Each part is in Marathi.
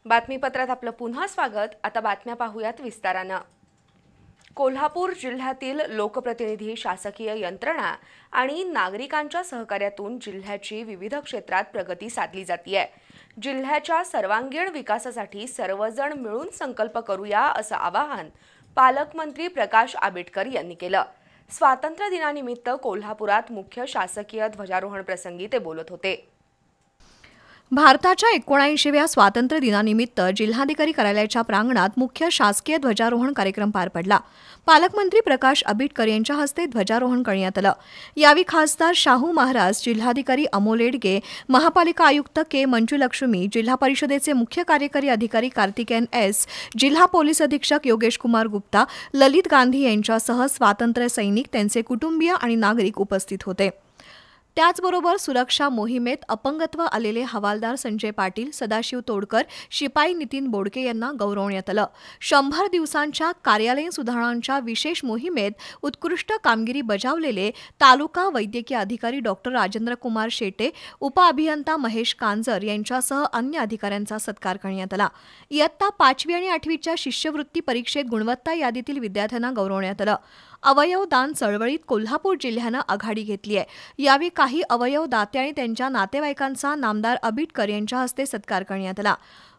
बातमीपत्रात आपलं पुन्हा स्वागत। आता बातम्या पाहूयात विस्तारानं। कोल्हापूर जिल्ह्यातील लोकप्रतिनिधी, शासकीय यंत्रणा आणि नागरिकांच्या सहकार्यातून जिल्ह्याची विविध क्षेत्रात प्रगती साधली जातीये। जिल्ह्याच्या सर्वांगीण विकासासाठी सर्वजण मिळून संकल्प करूया असं आवाहन पालकमंत्री प्रकाश आंबेडकर यांनी केलं। स्वातंत्र्य दिनानिमित्त कोल्हापुरात मुख्य शासकीय ध्वजारोहण प्रसंगी ते बोलत होते। भारताच्या 79व्या स्वातंत्र्य दिनानिमित्त जिल्हाधिकारी कार्यालयाच्या प्रांगणात मुख्य शासकीय ध्वजारोहण कार्यक्रम पार पडला। पालकमंत्री प्रकाश आंबेडकर यांच्या हस्ते ध्वजारोहण करण्यात आलं। यावेळी खासदार शाहू महाराज, जिल्हाधिकारी अमोल येडगे, महापालिका आयुक्त के मंजुलक्ष्मी, जिल्हा परिषदेचे मुख्य कार्यकारी अधिकारी कार्तिकेयन एस, जिल्हा पोलीस अधीक्षक योगेश कुमार गुप्ता, ललित गांधी यांच्यासह स्वातंत्र्य सैनिक, त्यांचे कुटुंबीय आणि नागरिक उपस्थित होते। त्याचबरोबर सुरक्षा मोहिमेत अपंगत्व आलेले हवालदार संजय पाटील, सदाशिव तोडकर, शिपाई नितीन बोडके यांना गौरवण्यात आलं। 100 दिवसांच्या कार्यालयीन सुधारणांच्या विशेष मोहिमेत उत्कृष्ट कामगिरी बजावलेले तालुका वैद्यकीय अधिकारी डॉक्टर राजेंद्र कुमार शेटे, उपअभियंता महेश कांजर यांच्यासह अन्य अधिकाऱ्यांचा सत्कार करण्यात आला। इयत्ता 5वी आणि 8वीच्या शिष्यवृत्ती परीक्षेत गुणवत्ता यादीतील विद्यार्थ्यांना गौरवण्यात आलं। अवयव दान चळवळीत कोल्हापूर जिल्ह्यानं आघाडी घेतली आहे। यावेळी काही अवयव दाते आणि त्यांच्या नातेवाईकांचा नामदार आंबेडकर यांच्या हस्ते सत्कार करण्यात आला।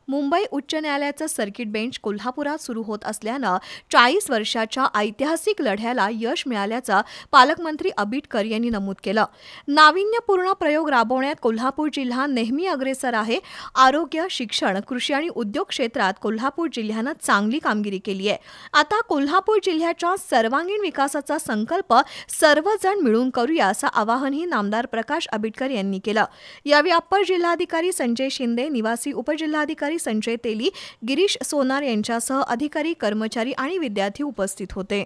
मुंबई उच्च न्यायालयाचं सर्किट बेंच कोल्हापुरात सुरू होत असल्यानं 40 वर्षाच्या ऐतिहासिक लढ्याला यश मिळाल्याचं पालकमंत्री आंबेडकर यांनी नमूद केलं। नाविन्यपूर्ण प्रयोग राबवण्यात कोल्हापूर जिल्हा नेहमी अग्रेसर आहे। आरोग्य, शिक्षण, कृषी आणि उद्योग क्षेत्रात कोल्हापूर जिल्ह्यानं चांगली कामगिरी केली आहे। आता कोल्हापूर जिल्ह्याच्या सर्वांगीण विकासाचा संकल्प सर्वजण मिळून करूया असं आवाहनही नामदार प्रकाश आंबेडकर यांनी केलं। यावेळी अप्पर जिल्हाधिकारी संजय शिंदे, निवासी उपजिल्हाधिकारी संजय तेली, गिरीश सोनार यांच्यासह अधिकारी, कर्मचारी आणि विद्यार्थी उपस्थित होते।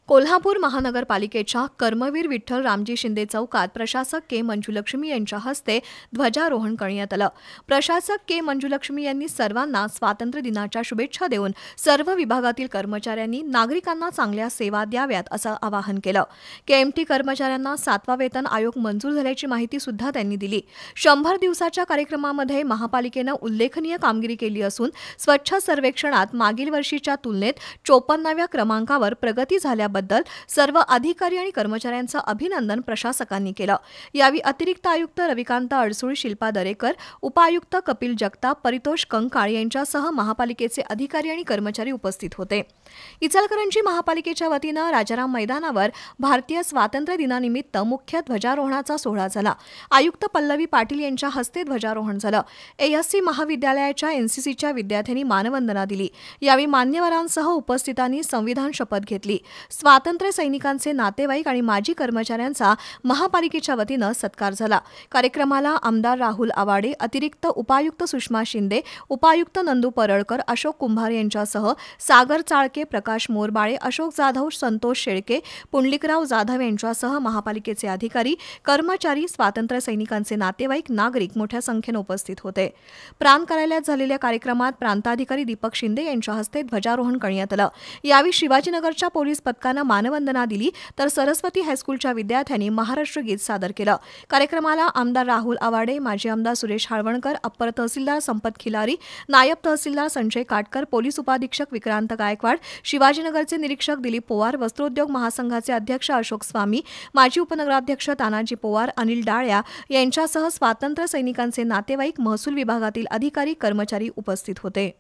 कोल्हापूर महानगरपालिकेच्या कर्मवीर विठ्ठल रामजी शिंदे चौकात प्रशासक के मंजुलक्ष्मी यांच्या हस्ते ध्वजारोहण करण्यात आलं। प्रशासक के मंजुलक्ष्मी यांनी सर्वांना स्वातंत्र्य दिनाच्या शुभेच्छा देऊन सर्व विभागातील कर्मचाऱ्यांनी नागरिकांना चांगल्या सेवा द्याव्यात असं आवाहन केलं। केएमटी कर्मचाऱ्यांना 7वा वेतन आयोग मंजूर झाल्याची माहिती सुद्धा त्यांनी दिली। 100 दिवसाच्या कार्यक्रमामध्ये महापालिकेनं उल्लेखनीय कामगिरी केली असून स्वच्छ सर्वेक्षणात मागील वर्षीच्या तुलनेत 54व्या क्रमांकावर प्रगती झाल्या बद्दल सर्व अधिकारी आणि कर्मचाऱ्यांचं अभिनंदन प्रशासकांनी केलं। यावेळी अतिरिक्त आयुक्त रविकांत अडसूळ, शिल्पा दरेकर, उपायुक्त कपिल जगताप, परितोष कंकाळ यांच्यासह महापालिकेचे अधिकारी आणि कर्मचारी उपस्थित होते। इचलकरंजी महापालिकेच्या वतीनं राजाराम मैदानावर भारतीय स्वातंत्र्य दिनानिमित्त मुख्य ध्वजारोहणाचा सोहळा झाला। आयुक्त पल्लवी पाटील यांच्या हस्ते ध्वजारोहण झालं। एएससी महाविद्यालयाच्या एनसीसीच्या विद्यार्थ्यांनी मानवंदना दिली। यावेळी मान्यवरांसह उपस्थितांनी संविधान शपथ घेतली। स्वातंत्र्य सैनिकांचे नातेवाईक आणि माजी कर्मचाऱ्यांचा महापालिकेच्या वतीनं सत्कार झाला। कार्यक्रमाला आमदार राहुल आवाडे, अतिरिक्त उपायुक्त सुषमा शिंदे, उपायुक्त नंदू परळकर, अशोक कुंभार यांच्यासह सागर चाळके, प्रकाश मोरबाळे, अशोक जाधव, संतोष शेळके, पुंडलिकराव जाधव यांच्यासह महापालिकेचे अधिकारी, कर्मचारी, स्वातंत्र्य सैनिकांचे नातेवाईक, नागरिक मोठ्या संख्येने उपस्थित होते। प्रांत कार्यालयात झालेल्या कार्यक्रमात प्रांताधिकारी दीपक शिंदे यांच्या हस्ते ध्वजारोहण करण्यात आलं। यावेळी शिवाजीनगरच्या पोलीस पथकानं मानवंदना दिली तर सरस्वती हायस्कूलच्या विद्यार्थ्यांनी महाराष्ट्र गीत सादर केलं। कार्यक्रमाला आमदार राहुल आवाडे, माजी आमदार सुरेश हाळवणकर, अप्पर तहसीलदार संपत खिलारी, नायब तहसीलदार संजय काटकर, पोलीस उपाधीक्षक विक्रांत गायकवाड, शिवाजीनगरचे निरीक्षक दिलीप पवार, वस्त्रोद्योग महासंघाचे अध्यक्ष अशोक स्वामी, माजी उपनगराध्यक्ष तानाजी पवार, अनिल डाळ्या यांच्यासह स्वातंत्र्य सैनिकांचे नातेवाईक, महसूल विभागातील अधिकारी, कर्मचारी उपस्थित होते।